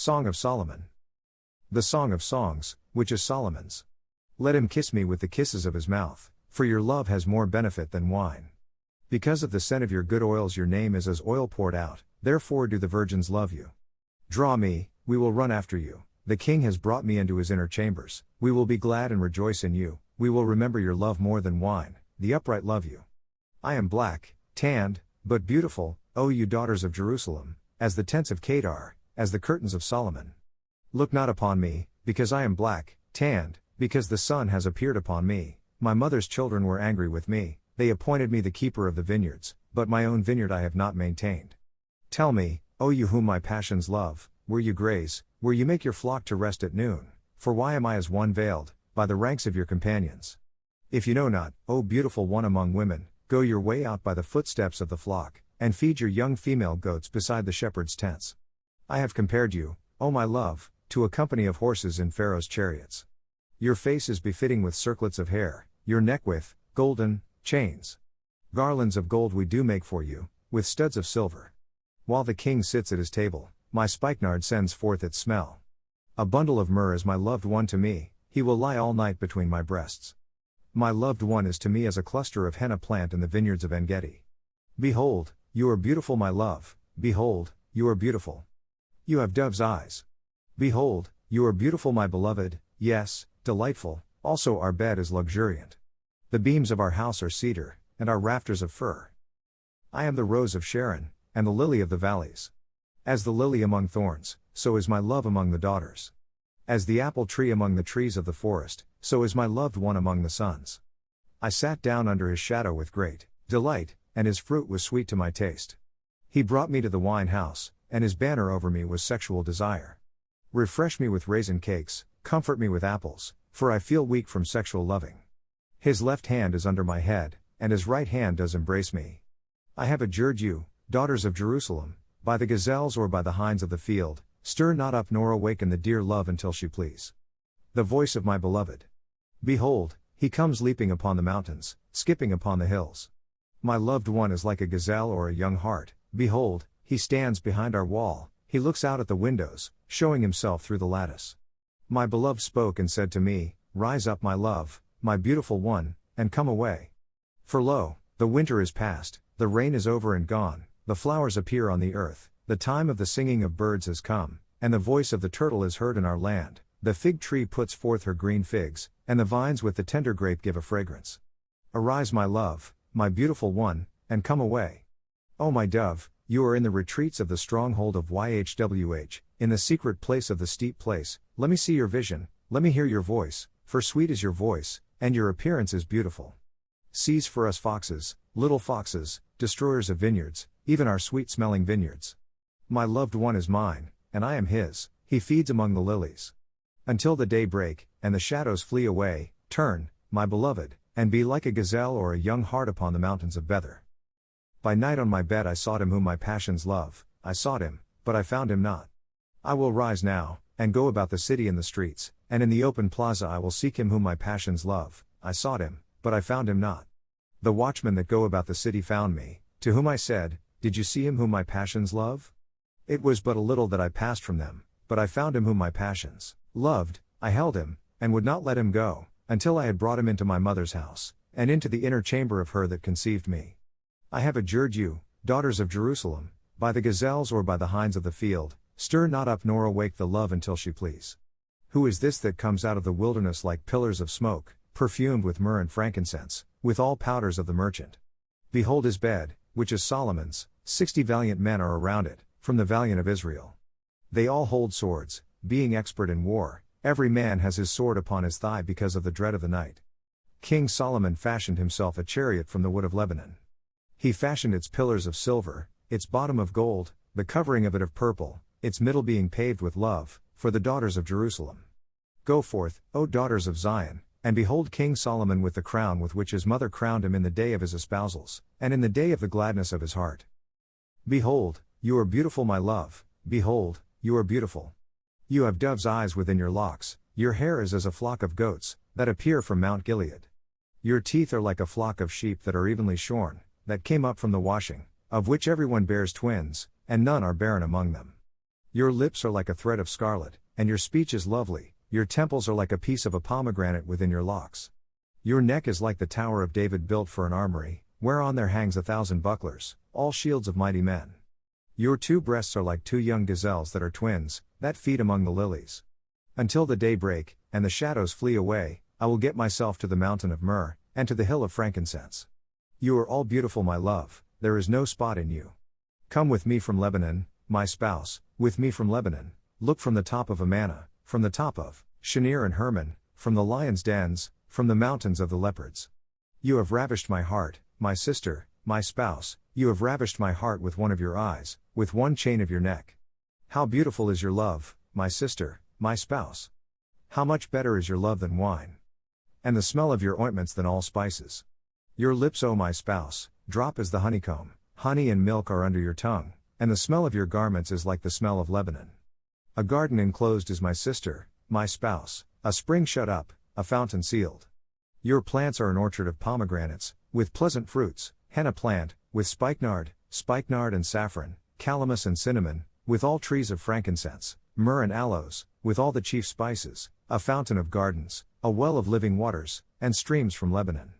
Song of Solomon. The Song of Songs, which is Solomon's. Let him kiss me with the kisses of his mouth, for your love has more benefit than wine. Because of the scent of your good oils your name is as oil poured out, therefore do the virgins love you. Draw me, we will run after you, the king has brought me into his inner chambers, we will be glad and rejoice in you, we will remember your love more than wine, the upright love you. I am black, tanned, but beautiful, O you daughters of Jerusalem, as the tents of Kedar, as the curtains of Solomon. Look not upon me, because I am black, tanned, because the sun has appeared upon me, my mother's children were angry with me, they appointed me the keeper of the vineyards, but my own vineyard I have not maintained. Tell me, O you whom my passions love, where you graze, where you make your flock to rest at noon, for why am I as one veiled, by the ranks of your companions? If you know not, O beautiful one among women, go your way out by the footsteps of the flock, and feed your young female goats beside the shepherd's tents. I have compared you, O my love, to a company of horses in Pharaoh's chariots. Your face is befitting with circlets of hair, your neck with golden chains. Garlands of gold we do make for you, with studs of silver. While the king sits at his table, my spikenard sends forth its smell. A bundle of myrrh is my loved one to me, he will lie all night between my breasts. My loved one is to me as a cluster of henna plant in the vineyards of En-gedi. Behold, you are beautiful my love, behold, you are beautiful. You have dove's eyes. Behold, you are beautiful my beloved, yes, delightful, also our bed is luxuriant. The beams of our house are cedar, and our rafters of fir. I am the rose of Sharon, and the lily of the valleys. As the lily among thorns, so is my love among the daughters. As the apple tree among the trees of the forest, so is my loved one among the sons. I sat down under his shadow with great delight, and his fruit was sweet to my taste. He brought me to the wine house, and his banner over me was sexual desire. Refresh me with raisin cakes, comfort me with apples, for I feel weak from sexual loving. His left hand is under my head, and his right hand does embrace me. I have adjured you, daughters of Jerusalem, by the gazelles or by the hinds of the field, stir not up nor awaken the dear love until she please. The voice of my beloved. Behold, he comes leaping upon the mountains, skipping upon the hills. My loved one is like a gazelle or a young hart, behold, he stands behind our wall, he looks out at the windows, showing himself through the lattice. My beloved spoke and said to me, Rise up my love, my beautiful one, and come away. For lo, the winter is past, the rain is over and gone, the flowers appear on the earth, the time of the singing of birds has come, and the voice of the turtle is heard in our land, the fig tree puts forth her green figs, and the vines with the tender grape give a fragrance. Arise my love, my beautiful one, and come away. O my dove, you are in the retreats of the stronghold of YHWH, in the secret place of the steep place, let me see your vision, let me hear your voice, for sweet is your voice, and your appearance is beautiful. Seize for us foxes, little foxes, destroyers of vineyards, even our sweet-smelling vineyards. My loved one is mine, and I am his, he feeds among the lilies. Until the day break, and the shadows flee away, turn, my beloved, and be like a gazelle or a young hart upon the mountains of Bether. By night on my bed I sought him whom my passions love, I sought him, but I found him not. I will rise now, and go about the city in the streets, and in the open plaza I will seek him whom my passions love, I sought him, but I found him not. The watchmen that go about the city found me, to whom I said, Did you see him whom my passions love? It was but a little that I passed from them, but I found him whom my passions loved, I held him, and would not let him go, until I had brought him into my mother's house, and into the inner chamber of her that conceived me. I have adjured you, daughters of Jerusalem, by the gazelles or by the hinds of the field, stir not up nor awake the love until she please. Who is this that comes out of the wilderness like pillars of smoke, perfumed with myrrh and frankincense, with all powders of the merchant? Behold his bed, which is Solomon's, 60 valiant men are around it, from the valiant of Israel. They all hold swords, being expert in war, every man has his sword upon his thigh because of the dread of the night. King Solomon fashioned himself a chariot from the wood of Lebanon. He fashioned its pillars of silver, its bottom of gold, the covering of it of purple, its middle being paved with love, for the daughters of Jerusalem. Go forth, O daughters of Zion, and behold King Solomon with the crown with which his mother crowned him in the day of his espousals, and in the day of the gladness of his heart. Behold, you are beautiful my love, behold, you are beautiful. You have dove's eyes within your locks, your hair is as a flock of goats, that appear from Mount Gilead. Your teeth are like a flock of sheep that are evenly shorn, that came up from the washing, of which everyone bears twins, and none are barren among them. Your lips are like a thread of scarlet, and your speech is lovely, your temples are like a piece of a pomegranate within your locks. Your neck is like the Tower of David built for an armory, whereon there hangs 1,000 bucklers, all shields of mighty men. Your 2 breasts are like 2 young gazelles that are twins, that feed among the lilies. Until the day break, and the shadows flee away, I will get myself to the mountain of myrrh, and to the hill of frankincense. You are all beautiful, my love, there is no spot in you. Come with me from Lebanon, my spouse, with me from Lebanon, look from the top of Amana, from the top of Shinir and Hermon, from the lions' dens, from the mountains of the leopards. You have ravished my heart, my sister, my spouse, you have ravished my heart with one of your eyes, with one chain of your neck. How beautiful is your love, my sister, my spouse. How much better is your love than wine, and the smell of your ointments than all spices. Your lips, O my spouse, drop as the honeycomb, honey and milk are under your tongue, and the smell of your garments is like the smell of Lebanon. A garden enclosed is my sister, my spouse, a spring shut up, a fountain sealed. Your plants are an orchard of pomegranates, with pleasant fruits, henna plant, with spikenard and saffron, calamus and cinnamon, with all trees of frankincense, myrrh and aloes, with all the chief spices, a fountain of gardens, a well of living waters, and streams from Lebanon.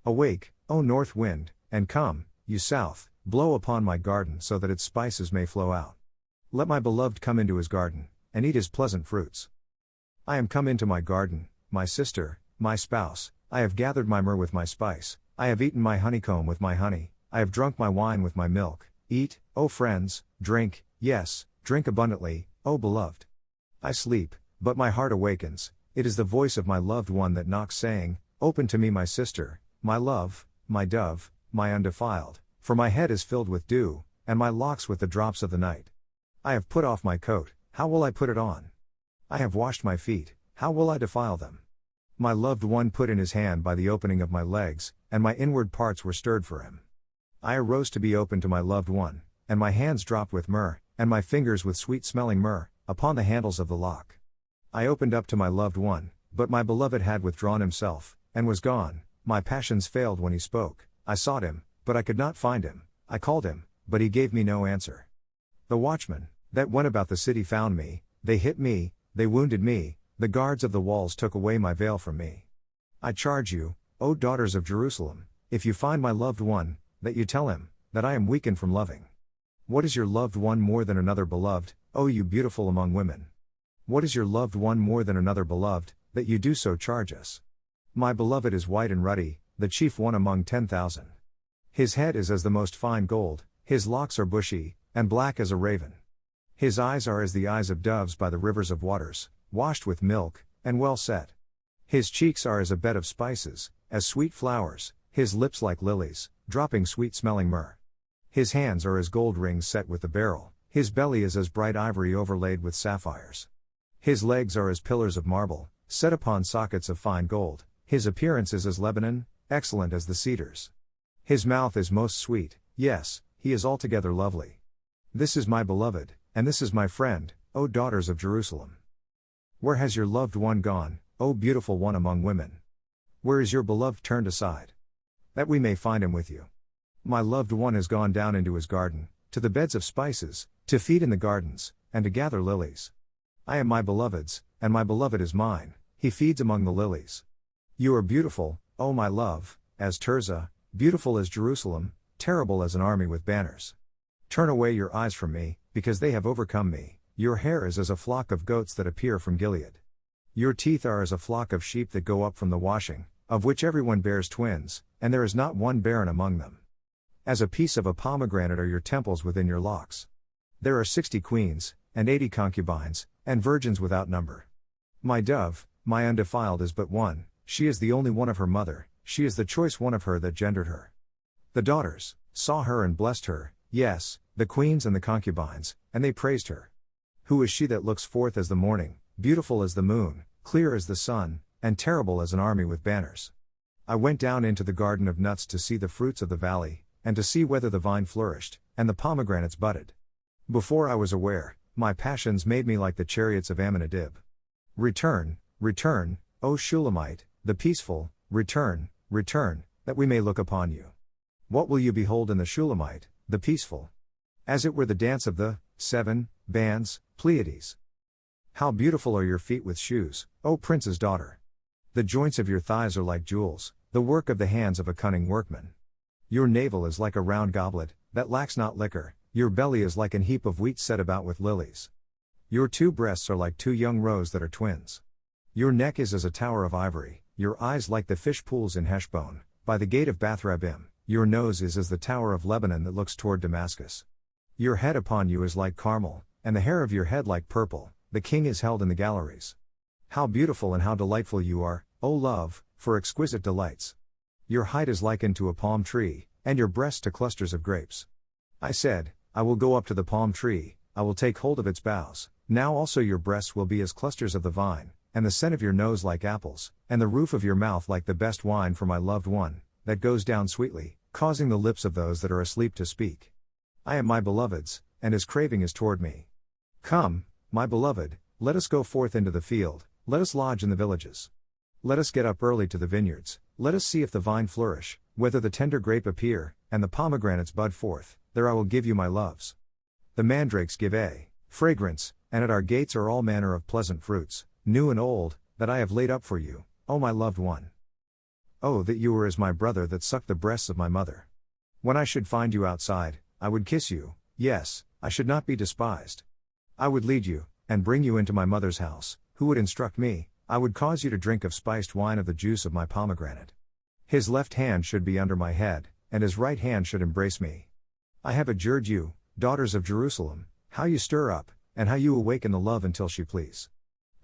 Awake, O north wind, and come, you south, blow upon my garden so that its spices may flow out. Let my beloved come into his garden, and eat his pleasant fruits. I am come into my garden, my sister, my spouse, I have gathered my myrrh with my spice, I have eaten my honeycomb with my honey, I have drunk my wine with my milk. Eat, O friends, drink, yes, drink abundantly, O beloved. I sleep, but my heart awakens, it is the voice of my loved one that knocks, saying, Open to me, my sister, my love, my dove, my undefiled, for my head is filled with dew, and my locks with the drops of the night. I have put off my coat, how will I put it on? I have washed my feet, how will I defile them? My loved one put in his hand by the opening of my legs, and my inward parts were stirred for him. I arose to be open to my loved one, and my hands dropped with myrrh, and my fingers with sweet-smelling myrrh, upon the handles of the lock. I opened up to my loved one, but my beloved had withdrawn himself, and was gone. My passions failed when he spoke. I sought him, but I could not find him. I called him, but he gave me no answer. The watchmen that went about the city found me, they hit me, they wounded me, the guards of the walls took away my veil from me. I charge you, O daughters of Jerusalem, if you find my loved one, that you tell him, that I am weakened from loving. What is your loved one more than another beloved, O you beautiful among women? What is your loved one more than another beloved, that you do so charge us? My beloved is white and ruddy, the chief one among 10,000. His head is as the most fine gold, his locks are bushy, and black as a raven. His eyes are as the eyes of doves by the rivers of waters, washed with milk, and well set. His cheeks are as a bed of spices, as sweet flowers, his lips like lilies, dropping sweet-smelling myrrh. His hands are as gold rings set with the beryl, his belly is as bright ivory overlaid with sapphires. His legs are as pillars of marble, set upon sockets of fine gold, his appearance is as Lebanon, excellent as the cedars. His mouth is most sweet, yes, he is altogether lovely. This is my beloved, and this is my friend, O daughters of Jerusalem. Where has your loved one gone, O beautiful one among women? Where is your beloved turned aside? That we may find him with you. My loved one has gone down into his garden, to the beds of spices, to feed in the gardens, and to gather lilies. I am my beloved's, and my beloved is mine, he feeds among the lilies. You are beautiful, O my love, as Tirzah, beautiful as Jerusalem, terrible as an army with banners. Turn away your eyes from me, because they have overcome me. Your hair is as a flock of goats that appear from Gilead. Your teeth are as a flock of sheep that go up from the washing, of which everyone bears twins, and there is not one barren among them. As a piece of a pomegranate are your temples within your locks. There are 60 queens, and 80 concubines, and virgins without number. My dove, my undefiled is but one, she is the only one of her mother, she is the choice one of her that gendered her. The daughters saw her and blessed her, yes, the queens and the concubines, and they praised her. Who is she that looks forth as the morning, beautiful as the moon, clear as the sun, and terrible as an army with banners? I went down into the garden of nuts to see the fruits of the valley, and to see whether the vine flourished, and the pomegranates budded. Before I was aware, my passions made me like the chariots of Amminadib. Return, return, O Shulamite, the peaceful, return, return, that we may look upon you. What will you behold in the Shulamite, the peaceful? As it were the dance of the 7, bands, Pleiades. How beautiful are your feet with shoes, O prince's daughter! The joints of your thighs are like jewels, the work of the hands of a cunning workman. Your navel is like a round goblet, that lacks not liquor, your belly is like an heap of wheat set about with lilies. Your 2 breasts are like 2 young roes that are twins. Your neck is as a tower of ivory, your eyes like the fish pools in Heshbon, by the gate of Bath-rabbim, your nose is as the tower of Lebanon that looks toward Damascus. Your head upon you is like Carmel, and the hair of your head like purple, the king is held in the galleries. How beautiful and how delightful you are, O love, for exquisite delights. Your height is likened to a palm tree, and your breasts to clusters of grapes. I said, I will go up to the palm tree, I will take hold of its boughs, now also your breasts will be as clusters of the vine, and the scent of your nose like apples, and the roof of your mouth like the best wine for my loved one, that goes down sweetly, causing the lips of those that are asleep to speak. I am my beloved's, and his craving is toward me. Come, my beloved, let us go forth into the field, let us lodge in the villages. Let us get up early to the vineyards, let us see if the vine flourish, whether the tender grape appear, and the pomegranates bud forth, there I will give you my loves. The mandrakes give a fragrance, and at our gates are all manner of pleasant fruits, new and old, that I have laid up for you, O my loved one. Oh, that you were as my brother that sucked the breasts of my mother. When I should find you outside, I would kiss you, yes, I should not be despised. I would lead you, and bring you into my mother's house, who would instruct me, I would cause you to drink of spiced wine of the juice of my pomegranate. His left hand should be under my head, and his right hand should embrace me. I have adjured you, daughters of Jerusalem, how you stir up, and how you awaken the love until she please.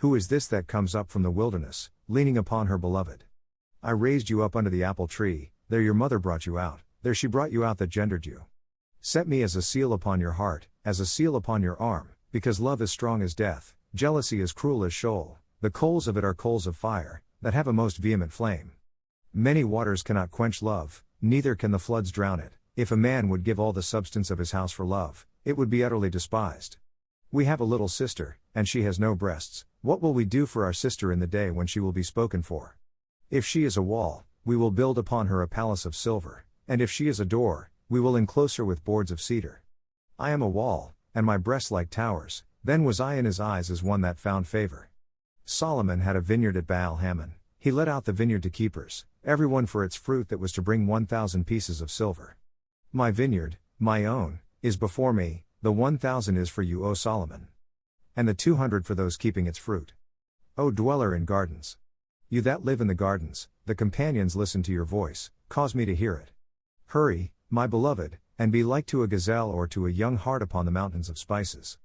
Who is this that comes up from the wilderness, leaning upon her beloved? I raised you up under the apple tree, there your mother brought you out, there she brought you out that gendered you. Set me as a seal upon your heart, as a seal upon your arm, because love is strong as death, jealousy is cruel as Sheol, the coals of it are coals of fire, that have a most vehement flame. Many waters cannot quench love, neither can the floods drown it. If a man would give all the substance of his house for love, it would be utterly despised. We have a little sister, and she has no breasts. What will we do for our sister in the day when she will be spoken for? If she is a wall, we will build upon her a palace of silver, and if she is a door, we will enclose her with boards of cedar. I am a wall, and my breasts like towers, then was I in his eyes as one that found favor. Solomon had a vineyard at Baal-Hamon, he let out the vineyard to keepers, every one for its fruit that was to bring 1,000 pieces of silver. My vineyard, my own, is before me, the 1,000 is for you, O Solomon. And the 200 for those keeping its fruit. O dweller in gardens! You that live in the gardens, the companions listen to your voice, cause me to hear it. Hurry, my beloved, and be like to a gazelle or to a young hart upon the mountains of spices.